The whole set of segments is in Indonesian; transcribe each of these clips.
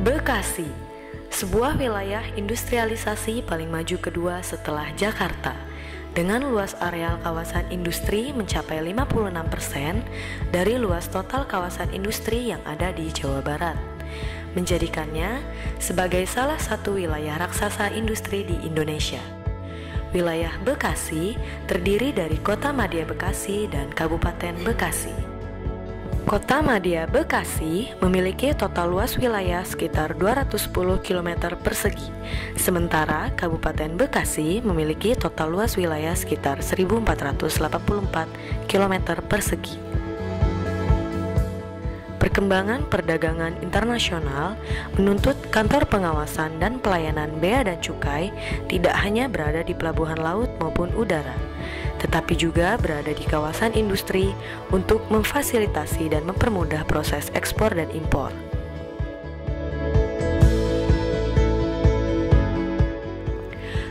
Bekasi, sebuah wilayah industrialisasi paling maju kedua setelah Jakarta, dengan luas areal kawasan industri mencapai 56% dari luas total kawasan industri yang ada di Jawa Barat, menjadikannya sebagai salah satu wilayah raksasa industri di Indonesia. Wilayah Bekasi terdiri dari Kota Madya Bekasi dan Kabupaten Bekasi. Kota Madya Bekasi memiliki total luas wilayah sekitar 210 km persegi, sementara Kabupaten Bekasi memiliki total luas wilayah sekitar 1484 km persegi. Perkembangan perdagangan internasional menuntut kantor pengawasan dan pelayanan Bea dan Cukai tidak hanya berada di pelabuhan laut maupun udara, tetapi juga berada di kawasan industri untuk memfasilitasi dan mempermudah proses ekspor dan impor.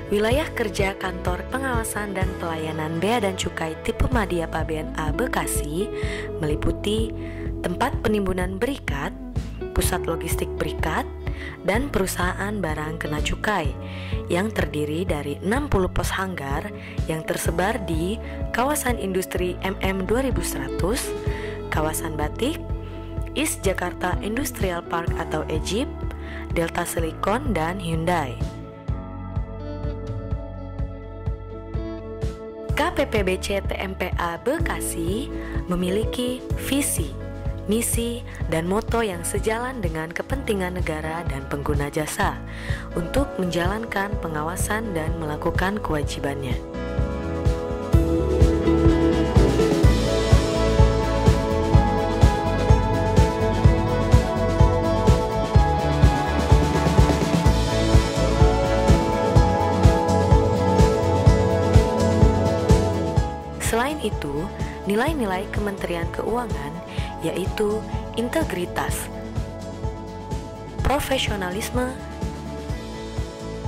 Wilayah kerja Kantor Pengawasan dan Pelayanan Bea dan Cukai tipe Madya Pabean A Bekasi meliputi tempat penimbunan berikat, pusat logistik berikat, dan perusahaan barang kena cukai yang terdiri dari 60 pos hanggar yang tersebar di kawasan industri MM 2100, kawasan batik, East Jakarta Industrial Park atau EJIP, Delta Silicon, dan Hyundai. KPPBC TMPA Bekasi memiliki visi, misi, dan moto yang sejalan dengan kepentingan negara dan pengguna jasa untuk menjalankan pengawasan dan melakukan kewajibannya. Selain itu, nilai-nilai Kementerian Keuangan yaitu integritas, profesionalisme,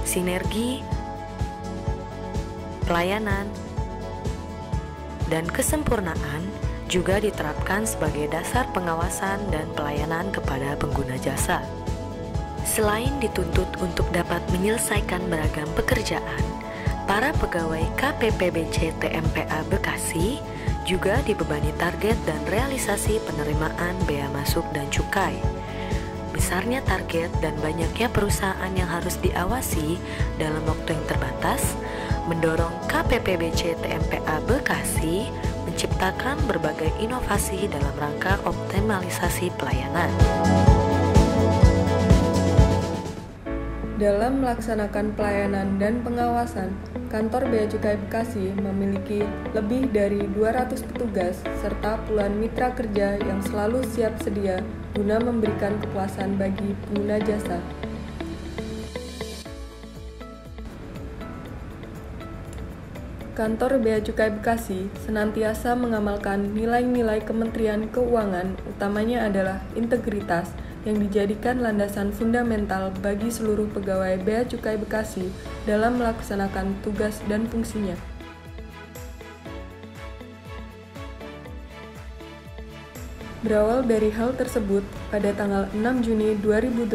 sinergi, pelayanan, dan kesempurnaan juga diterapkan sebagai dasar pengawasan dan pelayanan kepada pengguna jasa. Selain dituntut untuk dapat menyelesaikan beragam pekerjaan, para pegawai KPPBC TMPA Bekasi juga dibebani target dan realisasi penerimaan bea masuk dan cukai. Besarnya target dan banyaknya perusahaan yang harus diawasi dalam waktu yang terbatas mendorong KPPBC TMPA Bekasi menciptakan berbagai inovasi dalam rangka optimalisasi pelayanan. Dalam melaksanakan pelayanan dan pengawasan, Kantor Bea Cukai Bekasi memiliki lebih dari 200 petugas serta puluhan mitra kerja yang selalu siap sedia guna memberikan kepuasan bagi pengguna jasa. Kantor Bea Cukai Bekasi senantiasa mengamalkan nilai-nilai Kementerian Keuangan, utamanya adalah integritas, yang dijadikan landasan fundamental bagi seluruh pegawai Bea Cukai Bekasi dalam melaksanakan tugas dan fungsinya. Berawal dari hal tersebut, pada tanggal 6 Juni 2018,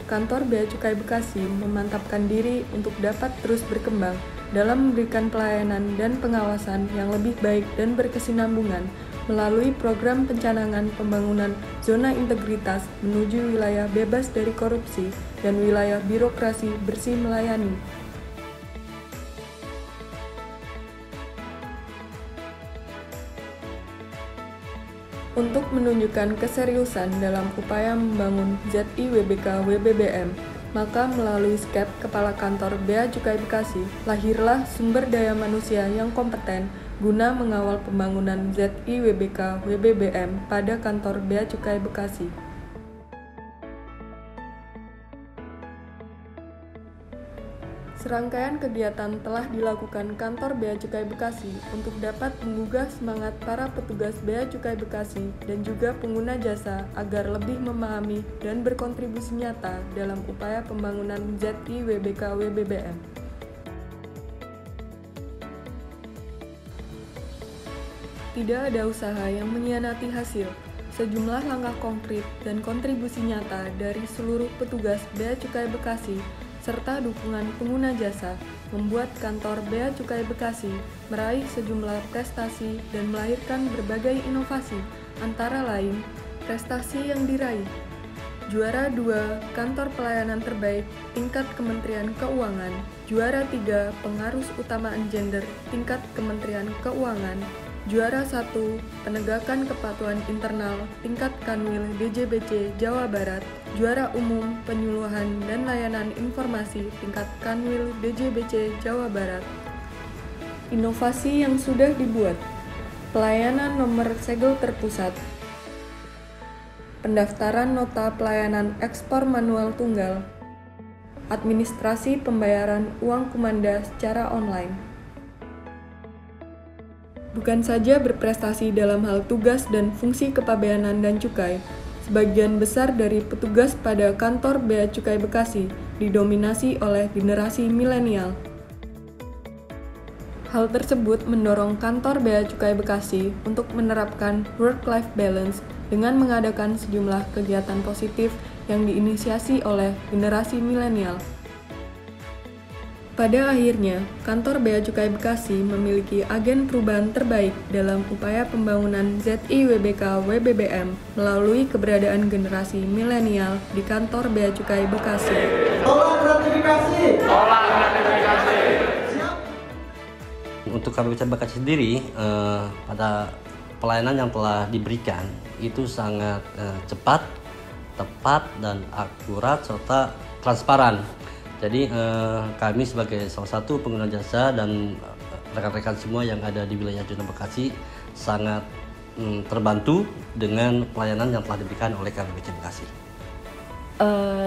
Kantor Bea Cukai Bekasi memantapkan diri untuk dapat terus berkembang dalam memberikan pelayanan dan pengawasan yang lebih baik dan berkesinambungan melalui program pencanangan pembangunan zona integritas menuju wilayah bebas dari korupsi dan wilayah birokrasi bersih melayani. Untuk menunjukkan keseriusan dalam upaya membangun ZIWBK WBBM, maka melalui SCAP Kepala Kantor Bea Cukai Bekasi, lahirlah sumber daya manusia yang kompeten guna mengawal pembangunan ZIWBK WBBM pada Kantor Bea Cukai Bekasi. Serangkaian kegiatan telah dilakukan Kantor Bea Cukai Bekasi untuk dapat menggugah semangat para petugas Bea Cukai Bekasi dan juga pengguna jasa agar lebih memahami dan berkontribusi nyata dalam upaya pembangunan ZIWBK WBBM. Tidak ada usaha yang mengkhianati hasil. sejumlah langkah konkret dan kontribusi nyata dari seluruh petugas Bea Cukai Bekasi serta dukungan pengguna jasa membuat kantor Bea Cukai Bekasi meraih sejumlah prestasi dan melahirkan berbagai inovasi, antara lain prestasi yang diraih. Juara 2, Kantor Pelayanan Terbaik tingkat Kementerian Keuangan. Juara 3, Pengarus Utamaan Gender tingkat Kementerian Keuangan. Juara 1, Penegakan Kepatuhan Internal tingkat Kanwil DJBC Jawa Barat. Juara Umum Penyuluhan dan Layanan Informasi tingkat Kanwil DJBC Jawa Barat. Inovasi yang sudah dibuat. Pelayanan nomor segel terpusat. Pendaftaran nota pelayanan ekspor manual tunggal. Administrasi pembayaran uang kumanda secara online. Bukan saja berprestasi dalam hal tugas dan fungsi kepabeanan dan cukai, sebagian besar dari petugas pada kantor Bea Cukai Bekasi didominasi oleh generasi milenial. Hal tersebut mendorong kantor Bea Cukai Bekasi untuk menerapkan work-life balance dengan mengadakan sejumlah kegiatan positif yang diinisiasi oleh generasi milenial. Pada akhirnya, kantor Bea Cukai Bekasi memiliki agen perubahan terbaik dalam upaya pembangunan ZIWBK WBBM melalui keberadaan generasi milenial di kantor Bea Cukai Bekasi. Tolak gratifikasi! Tolak gratifikasi! Untuk KPBC Bekasi sendiri, pada pelayanan yang telah diberikan itu sangat cepat, tepat, dan akurat serta transparan. Jadi kami sebagai salah satu pengguna jasa dan rekan-rekan semua yang ada di wilayah zona Bekasi sangat terbantu dengan pelayanan yang telah diberikan oleh KPBC Bekasi.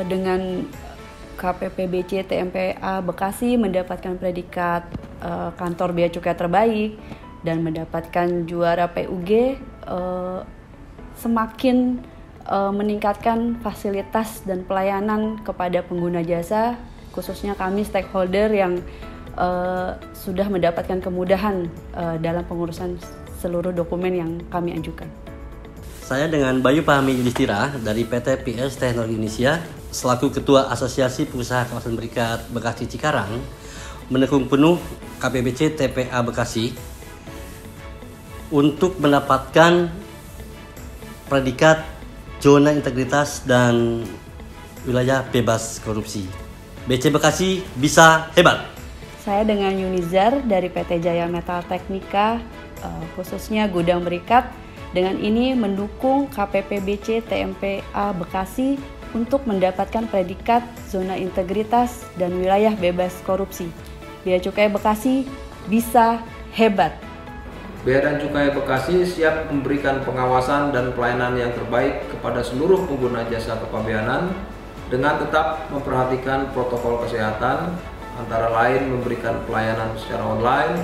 Dengan KPPBC TMPA Bekasi mendapatkan predikat kantor Bea Cukai terbaik dan mendapatkan juara PUG, semakin meningkatkan fasilitas dan pelayanan kepada pengguna jasa, khususnya kami stakeholder yang sudah mendapatkan kemudahan dalam pengurusan seluruh dokumen yang kami ajukan. Saya dengan Bayu Pahmi Yudhistira dari PT PS Teknologi Indonesia selaku Ketua Asosiasi Pengusaha Kawasan Berikat Bekasi Cikarang mendukung penuh KPBC TPA Bekasi untuk mendapatkan predikat zona integritas dan wilayah bebas korupsi. BC Bekasi bisa hebat. Saya dengan Yunizar dari PT Jaya Metal Teknika, khususnya Gudang Berikat, dengan ini mendukung KPPBC TMPA Bekasi untuk mendapatkan predikat zona integritas dan wilayah bebas korupsi. Bea Cukai Bekasi bisa hebat. Bea dan Cukai Bekasi siap memberikan pengawasan dan pelayanan yang terbaik kepada seluruh pengguna jasa kepabeanan dengan tetap memperhatikan protokol kesehatan, antara lain memberikan pelayanan secara online,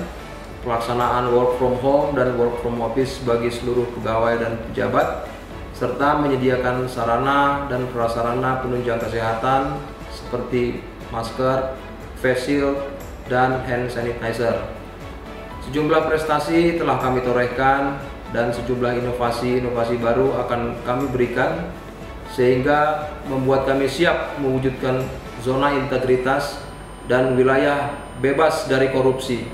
pelaksanaan work from home dan work from office bagi seluruh pegawai dan pejabat, serta menyediakan sarana dan prasarana penunjang kesehatan seperti masker, face shield, dan hand sanitizer. Sejumlah prestasi telah kami torehkan dan sejumlah inovasi baru akan kami berikan sehingga membuat kami siap mewujudkan zona integritas dan wilayah bebas dari korupsi.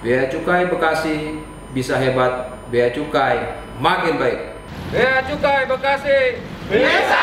Bea Cukai Bekasi bisa hebat, Bea Cukai makin baik. Bea Cukai Bekasi bisa